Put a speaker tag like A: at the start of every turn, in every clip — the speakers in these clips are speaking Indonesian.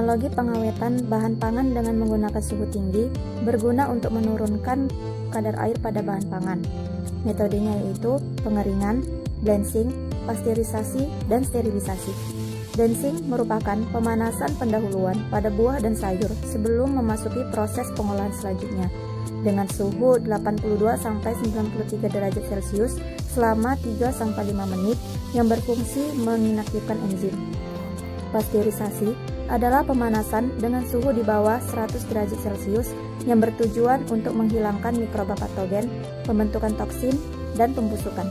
A: Teknologi pengawetan bahan pangan dengan menggunakan suhu tinggi berguna untuk menurunkan kadar air pada bahan pangan. Metodenya yaitu pengeringan, blanching, pasteurisasi, dan sterilisasi. Blanching merupakan pemanasan pendahuluan pada buah dan sayur sebelum memasuki proses pengolahan selanjutnya dengan suhu 82-93 derajat Celcius selama 3-5 menit yang berfungsi menginaktifkan enzim. Pasteurisasi adalah pemanasan dengan suhu di bawah 100 derajat Celcius yang bertujuan untuk menghilangkan mikroba patogen, pembentukan toksin, dan pembusukan.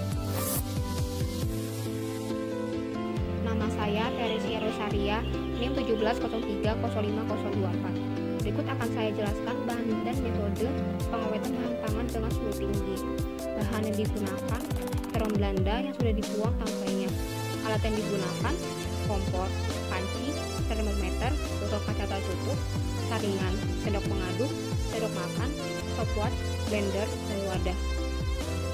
B: Nama saya Teresia Rosaria, NIM 17030504. Berikut akan saya jelaskan bahan dan metode pengawetan bahan pangan dengan suhu tinggi. Bahan yang digunakan, terong Belanda yang sudah dibuang sampainya. Alat yang digunakan, kompor, panci, termometer, botol kaca tertutup, saringan, sendok pengaduk, sendok makan, stopwatch, blender, dan wadah.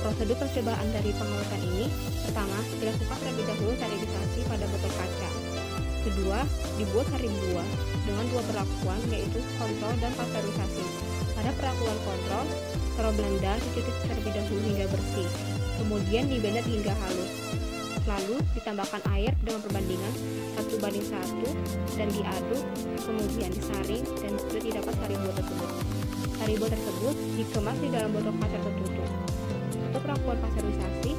B: Prosedur percobaan dari pengawetan ini, pertama, dilakukan terlebih dahulu sterilisasi pada botol kaca. Kedua, dibuat sari buah dengan dua perlakuan, yaitu kontrol dan pasteurisasi. Pada perlakuan kontrol, terong Belanda dicuci terlebih dahulu hingga bersih, kemudian diblender hingga halus. Lalu ditambahkan air dengan perbandingan 1:1 dan diaduk, kemudian disaring dan sudah didapat sari buah tersebut. Sari buah tersebut dikemas di dalam botol kaca tertutup. Untuk perlakuan pasteurisasi,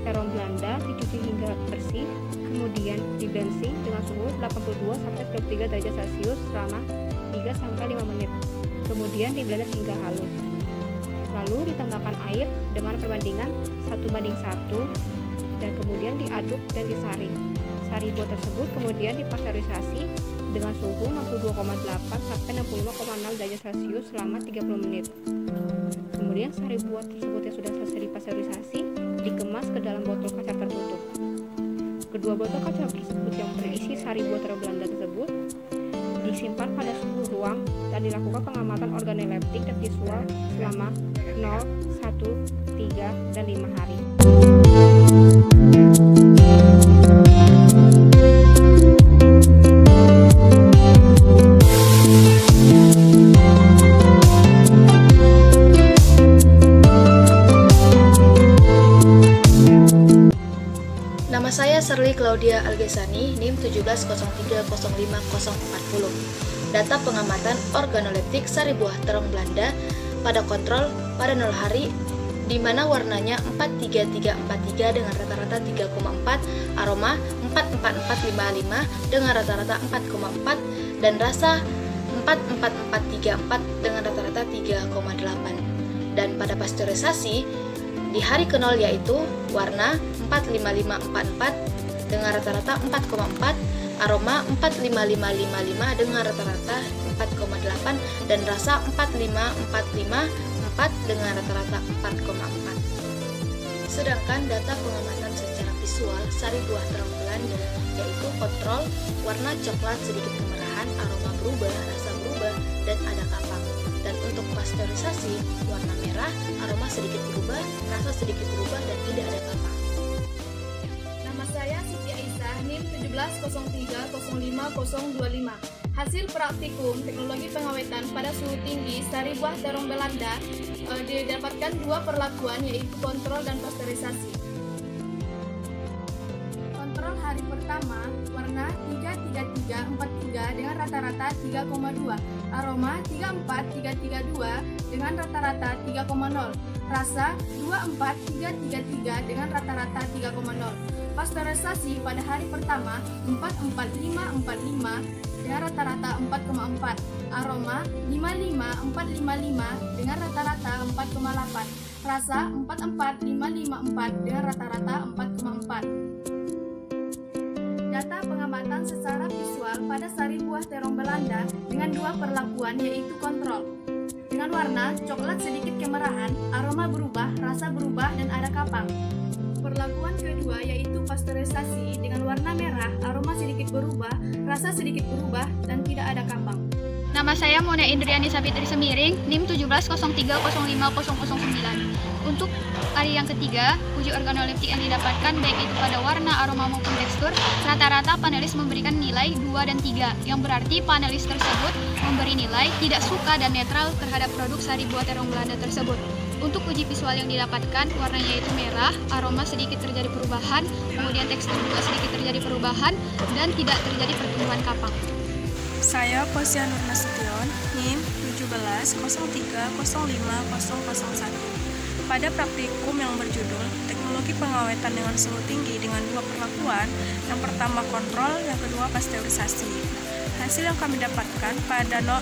B: terong Belanda dicuci hingga bersih, kemudian diblanching dengan suhu 82-93 derajat Celcius selama 3-5 menit. Kemudian diblender hingga halus. Lalu ditambahkan air dengan perbandingan 1:1 dan kemudian diaduk dan disaring. Sari buah tersebut kemudian dipasteurisasi dengan suhu 62,8-65,6 derajat Celcius selama 30 menit. Kemudian sari buah tersebut yang sudah selesai dipasteurisasi dikemas ke dalam botol kaca tertutup. Kedua botol kaca tersebut yang berisi sari buah terong Belanda tersebut disimpan pada suhu ruang dan dilakukan pengamatan organoleptik dan visual selama 0, 1, 3, dan 5 hari.
C: Nama saya Serli Claudia Algesani, NIM 170305040. Data pengamatan organoleptik sari buah terong Belanda pada kontrol pada 0 hari, di mana warnanya 43343 dengan rata-rata 3,4, aroma 44455 dengan rata-rata 4,4, dan rasa 44434 dengan rata-rata 3,8. Dan pada pasteurisasi di hari ke-0 yaitu warna 45544 dengan rata-rata 4,4, aroma 45555 dengan rata-rata 4,8, dan rasa 45454 dengan rata-rata 4,4. Sedangkan data pengamatan secara visual sari buah terong Belanda yaitu kontrol, warna coklat sedikit kemerahan, aroma berubah, rasa berubah, dan ada kapang. Dan untuk pasteurisasi, warna merah, aroma sedikit berubah, rasa sedikit berubah, dan tidak ada kapang.
D: Nama saya Siti Aisyah, NIM 170305025. Hasil praktikum teknologi pengawetan pada suhu tinggi sari buah terong Belanda didapatkan dua perlakuan, yaitu kontrol dan pasteurisasi. Kontrol hari pertama, warna 33343 dengan rata-rata 3,2, aroma 34332 dengan rata-rata 3,0, rasa 24333 dengan rata-rata 3,0. Pasteurisasi pada hari pertama 44545 dengan rata-rata 4,4, aroma 55455 dengan rata-rata 4,8, rasa 44554 dengan rata-rata 4,4. Data pengamatan secara visual pada sari buah terong Belanda dengan dua perlakuan, yaitu kontrol dengan warna coklat sedikit kemerahan, aroma berubah, rasa berubah, dan ada kapang. Perlakuan kedua yaitu pasteurisasi dengan warna merah, aroma sedikit berubah, rasa sedikit berubah, dan tidak ada kapang.
E: Nama saya Mona Indriani Sabitri Semiring, NIM 170305009. Untuk yang ketiga, uji organoleptik yang didapatkan baik itu pada warna, aroma maupun tekstur, rata-rata panelis memberikan nilai 2 dan 3, yang berarti panelis tersebut memberi nilai tidak suka dan netral terhadap produk sari buah terong Belanda tersebut. Untuk uji visual yang didapatkan, warnanya itu merah, aroma sedikit terjadi perubahan, kemudian tekstur juga sedikit terjadi perubahan, dan tidak terjadi pertumbuhan kapang.
F: Saya Posya Nur Nasution, NIM 1703050001. Pada praktikum yang berjudul Teknologi Pengawetan dengan Suhu Tinggi dengan dua perlakuan, yang pertama kontrol, yang kedua pasteurisasi. Hasil yang kami dapatkan pada 5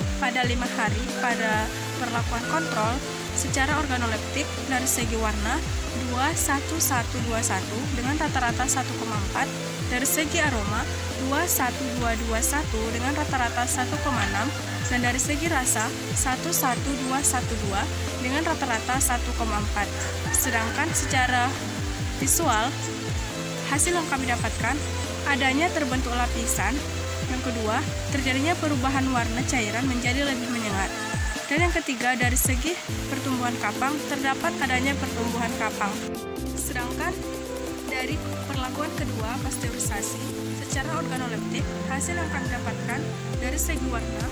F: hari pada perlakuan kontrol secara organoleptik dari segi warna 21121 dengan rata-rata 1,4, dari segi aroma 21221 dengan rata-rata 1,6, dan dari segi rasa 11212 dengan rata-rata 1,4. Sedangkan secara visual, hasil yang kami dapatkan adanya terbentuk lapisan, yang kedua terjadinya perubahan warna cairan menjadi lebih menyengat, dan yang ketiga dari segi pertumbuhan kapang terdapat adanya pertumbuhan kapang. Sedangkan dari perlakuan kedua pasteurisasi secara organoleptik, hasil yang kami dapatkan dari segi warna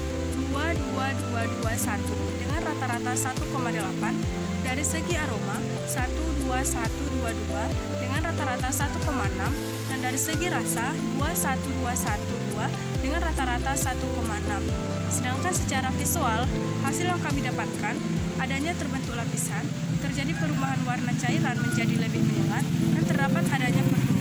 F: 22221 dengan rata-rata 1,8, dari segi aroma 12122 dengan rata-rata 1,6, dan dari segi rasa 21212 dengan rata-rata 1,6. Sedangkan secara visual, hasil yang kami dapatkan adanya terbentuk lapisan, terjadi perubahan warna cairan menjadi lebih menyengat, dan terdapat adanya pertumbuhan